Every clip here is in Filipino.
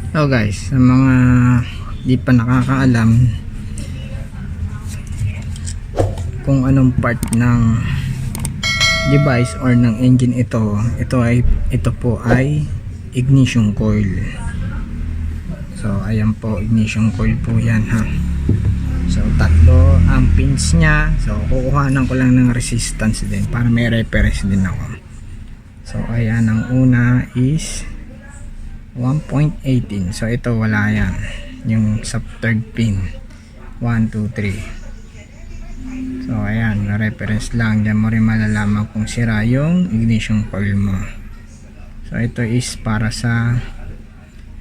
So guys, sa mga di pa nakakaalam kung anong part ng device or ng engine ito po ay ignition coil. So ayan po, ignition coil po yan ha. So tatlo ang pins nya. So kukuhanan ko lang ng resistance din para may reference din ako. So ayan, ang una is 1.18. So ito wala yan, yung sa third pin 1, 2, 3. So ayan, reference lang. Diyan mo rin malalaman kung sira yung ignition coil mo. So ito is para sa,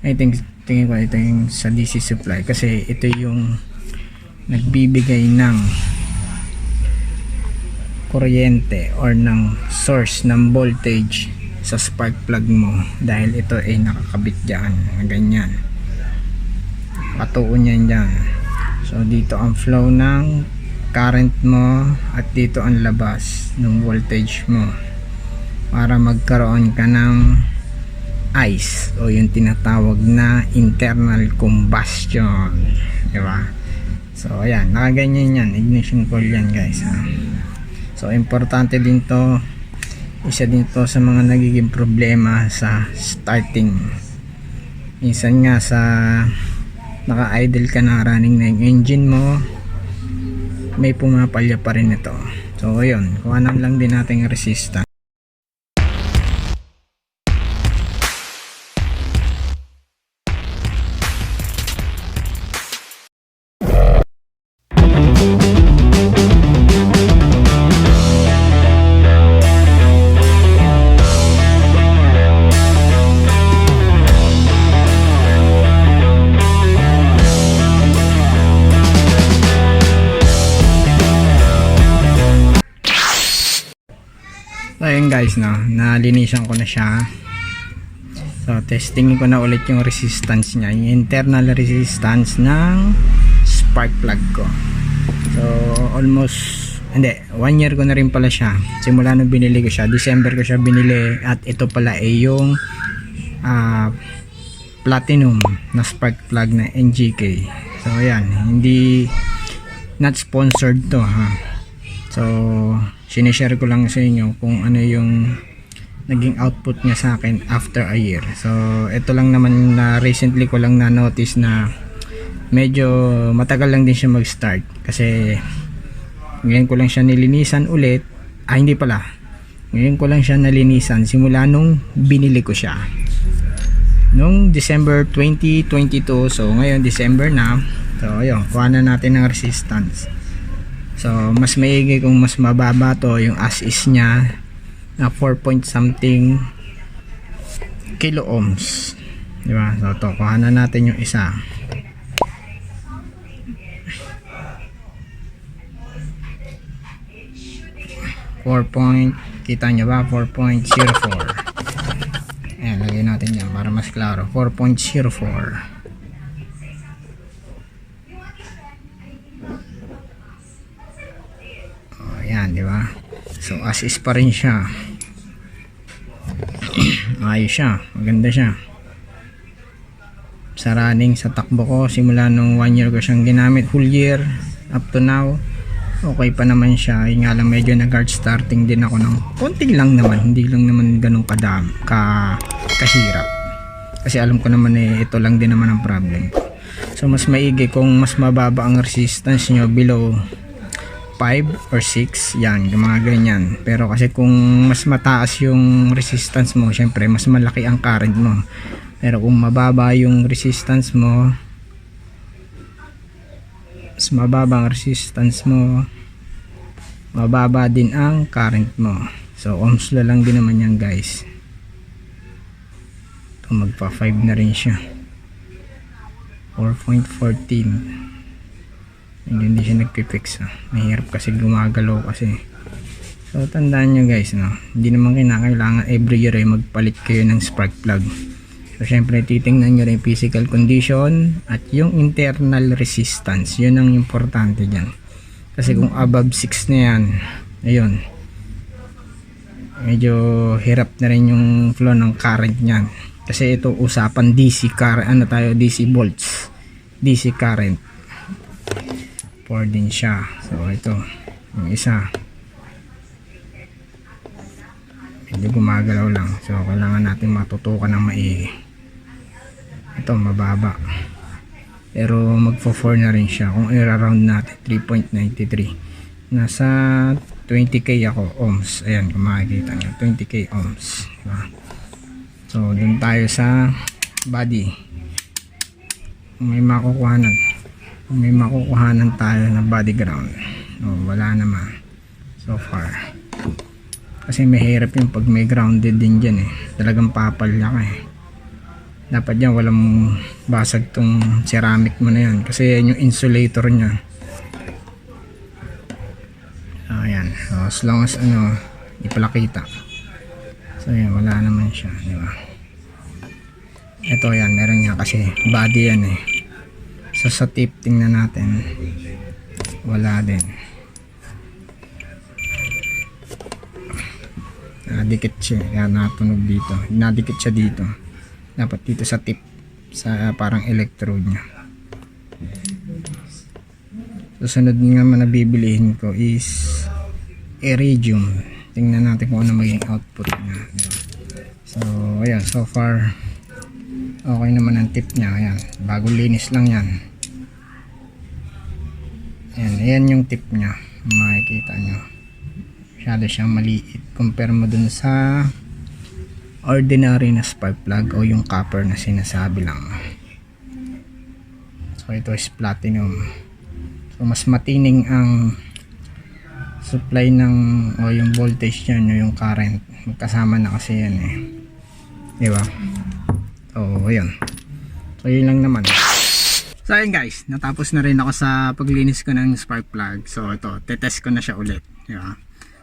tingin ko ito yung sa DC supply, kasi ito yung nagbibigay ng kuryente or ng source ng voltage sa spark plug mo, dahil ito ay nakakabit dyan na ganyan, patuon yan dyan. So dito ang flow ng current mo at dito ang labas ng voltage mo para magkaroon ka ng ICE o yung tinatawag na internal combustion, diba? So ayan, nakaganyan yan, ignition coil yan guys ha? So importante din to, isa din to sa mga nagiging problema sa starting. Minsan nga sa naka-idle ka na, running na yung engine mo, may pumapalya pa rin ito. So ayun, kuhanan lang din natin yung resistance. So ayun guys, no, nalinisan ko na siya. So testingin ko na ulit yung resistance niya, yung internal resistance ng spark plug ko. So almost, hindi, 1 year ko na rin pala siya simula nung binili ko siya. December ko siya binili, at ito pala ay yung platinum na spark plug na NGK. So ayan, hindi, not sponsored to ha. So sinishare ko lang sa inyo kung ano yung naging output niya sa akin after a year. So ito lang naman na recently ko lang na notice na medyo matagal lang din siya mag start, kasi ngayon ko lang siya nilinisan ulit. Hindi pala, ngayon ko lang siya nalinisan simula nung binili ko siya nung December 2022. So ngayon December na. So ayun, kuha na natin ng resistance. So mas maigi kung mas mababa to, yung as is nya na 4 point something kilo ohms, diba? So to, kuha na natin yung isa. Kita nyo ba? 4.04. Ayan, lagyan natin yan para mas klaro. 4.04. Yan, di ba? So as is pa rin siya. Ayos siya, maganda siya. Sa running, sa takbo ko simula nung 1 year ko siyang ginamit, whole year up to now, okay pa naman siya. Yung nga lang, medyo nag-hard starting din ako ng konti lang naman, hindi lang naman ganun kahirap, kasi alam ko naman ito lang din naman ang problem. So mas maigi kung mas mababa ang resistance nyo, below 5 or 6, yan, yung mga ganyan. Pero kasi kung mas mataas yung resistance mo, syempre mas malaki ang current mo. Pero kung mababa yung resistance mo, mas mababa ang resistance mo, mababa din ang current mo. So ohms law lang din naman yan guys. Ito, magpa 5 na rin siya, 4.14. hindi siya nagpipix. Mahirap kasi gumagalaw kasi. So tandaan nyo guys, no, hindi naman kinakailangan every year ay magpalit kayo ng spark plug. So syempre titingnan nyo rin physical condition at yung internal resistance. Yun ang importante dyan, kasi kung above 6 na yan, ayun, medyo hirap na rin yung flow ng current nyan. Kasi ito usapan DC current, ano tayo, DC volts, DC current. 4 din siya. So ito yung isa, hindi gumagalaw lang. So kailangan natin matutukan ng maigi. Ito mababa, pero magfo-4 na rin siya. Kung i-round natin 3.93, nasa 20k ako ohms. Ayan, kung makikita nyo, 20k ohms, diba? So dun tayo sa body. May makukuhanan tayo na body ground. Wala naman so far, kasi mahirap yung pag may grounded din dyan eh. Talagang papalya ka eh. Dapat yan walang basag tong ceramic mo na yan, kasi yan yung insulator nya. Ayan, so as long as ano, di pala kita. So yan, wala naman siya, di ba? Ito yan, meron niya kasi body yan eh. So sa tip tingnan natin, wala din. Nadikit siya, kaya natunog dito. Nadikit siya dito. Dapat dito sa tip, sa parang electrode niya. Susunod nga man na bibilihin ko is iridium. Tingnan natin kung ano maging output niya. So ayan, so far okay naman ang tip niya. Ayan, bagong linis lang yan. Ayan yung tip niya, makikita nyo. Masyado siyang maliit compare mo dun sa ordinary na spark plug o yung copper na sinasabi lang. So ito is platinum. So mas matining ang supply ng o yung voltage niyan o yung current. Magkasama na kasi yan eh, di ba? So ayun. So yun lang naman. So ayun guys, natapos na rin ako sa paglinis ko ng spark plug. So ito, tetest ko na siya ulit, di ba?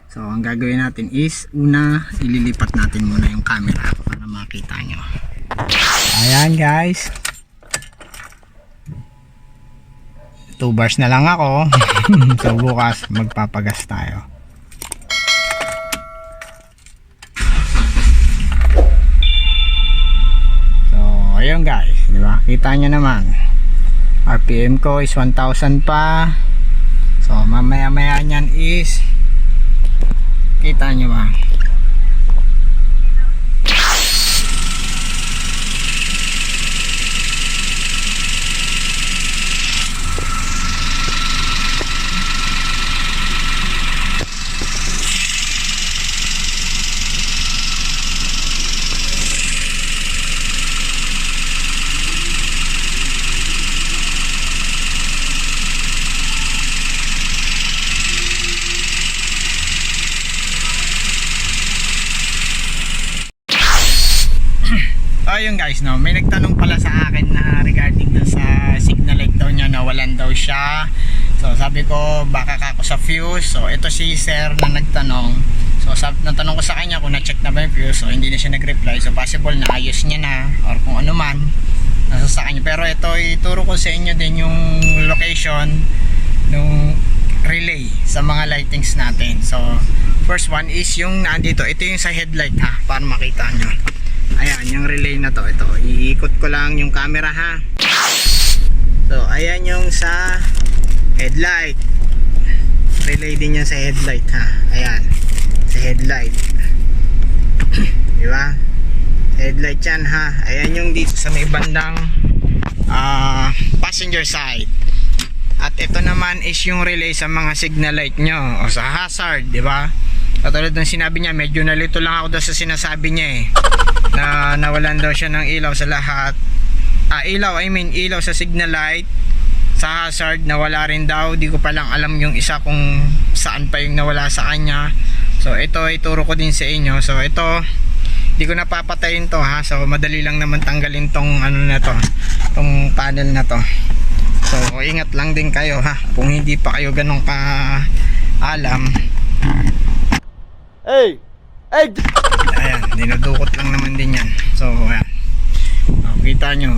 So ang gagawin natin is, una ililipat natin muna yung camera para makita nyo. Ayan guys, 2 bars na lang ako. So bukas magpapagas tayo. So ayun guys, di ba? Kita nyo naman, RPM ko is 1000 pa. So mamaya maya nyan is, kita nyo ba? Ayun guys, no, may nagtanong pala sa akin na regarding dun sa signal light daw niya, nawalan daw siya. So sabi ko baka ako sa fuse. So ito si sir na nagtanong. So natanong ko sa kanya kung na-check na ba yung fuse. So hindi na siya nag-reply. So possible na ayos niya na or kung ano man, nasa sa kanya. Pero ito ituro ko sa inyo din yung location ng relay sa mga lightings natin. So first one is yung nandito. Ito yung sa headlight ha, para makita nyo. Ayan, yung relay na to. Ito, iikot ko lang yung camera ha. So, ayan yung sa headlight. Relay din yan sa headlight ha. Ayan, sa headlight. Diba? Headlight yan ha. Ayan yung dito sa may bandang passenger side. At ito naman is yung relay sa mga signal light nyo o sa hazard, diba? Katulad ng sinabi niya, medyo nalito lang ako daw sa sinasabi niya eh, na nawalan daw siya ng ilaw sa lahat. Ilaw sa signal light, sa hazard nawala rin daw. Di ko pa lang alam yung isa kung saan pa yung nawala sa kanya. So ito ituro ko din sa inyo. So ito, di ko napapatayin to ha. So madali lang naman tanggalin tong ano na to, tong panel na to. So ingat lang din kayo ha, kung hindi pa kayo ganun ka alam. Hey! Ayan, dinudukot lang naman din yan. So ayan, kita nyo.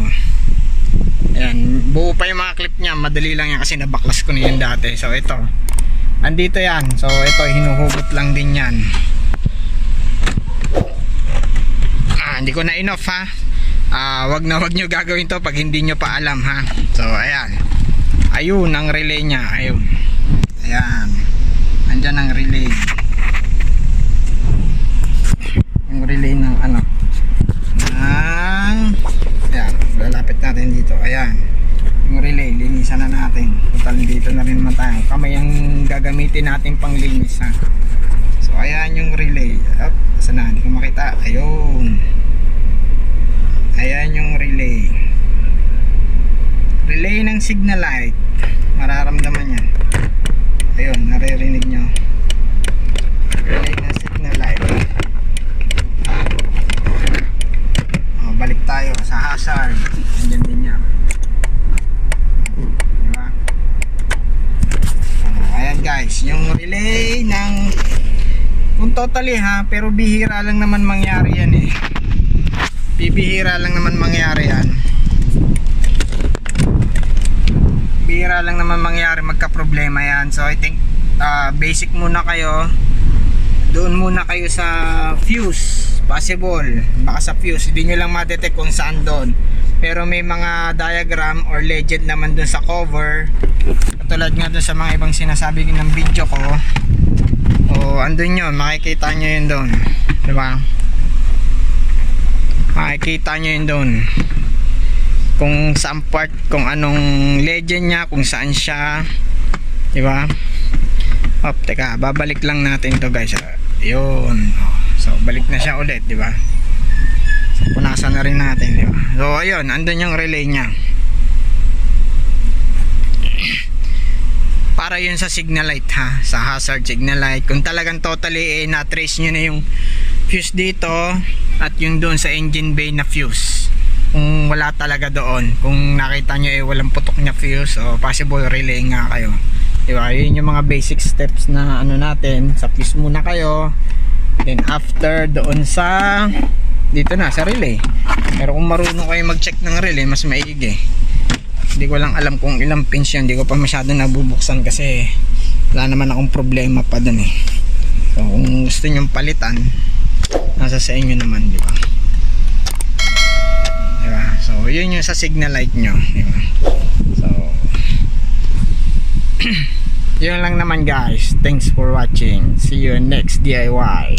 Ayan, buo pa yung mga clip nya. Madali lang yan kasi nabaklas ko na yun dati. So ito, andito yan. So ito, hinuhugot lang din yan. Hindi ko na enough ha. wag na wag nyo gagawin to pag hindi nyo pa alam ha. So ayan, ayun ang relay nya, ayun, ayan, andyan ang relay, yung relay ng ano, ng, ayan, lalapit natin dito, ayan, yung relay, linisan na natin. Total dito na rin naman tayo, kamay ang gagamitin natin pang linis ha. So ayan yung relay, up, saan na, hindi ko makita, ayun, ayan yung relay, relay ng signal light, mararamdaman yan, ayun, naririnig nyo, relay ng signal light. Balik tayo sa hazard, andyan din yan, diba? Ayan guys, yung relay ng, kung totally ha, pero bihira lang naman mangyari yan eh, bihira lang naman mangyari yan, bihira lang naman mangyari magka problema yan. So I think basic muna kayo, doon muna kayo sa fuse, possible baka sa fuse hindi nyo lang ma-detect kung saan doon, pero may mga diagram or legend naman doon sa cover, katulad nga doon sa mga ibang sinasabi ng video ko, o andun yun, makikita nyo yun doon, diba? Makikita nyo yun doon kung saan part, kung anong legend nya, kung saan siya, diba? Teka, babalik lang natin to guys, yun, so balik na siya ulit, diba? So punasan na rin natin, diba? So ayun, andun yung relay nya, para yun sa signal light ha, sa hazard signal light. Kung talagang totally na-trace nyo na yung fuse dito at yung doon sa engine bay na fuse, kung wala talaga doon, kung nakita nyo walang putok na fuse, o possible relay nga kayo, diba? Yun yung mga basic steps na ano natin, sa fuse muna kayo, then after doon sa dito na sa relay. Pero kung marunong kayo mag-check ng relay, mas maigi. Hindi ko lang alam kung ilang pins yun, hindi ko pa masyado nabubuksan kasi wala naman akong problema pa dun eh. So kung gusto nyo palitan, nasa sa inyo naman, di ba? Diba? So yun yung sa signal light nyo, di ba? So yun lang naman guys. Thanks for watching. See you next DIY.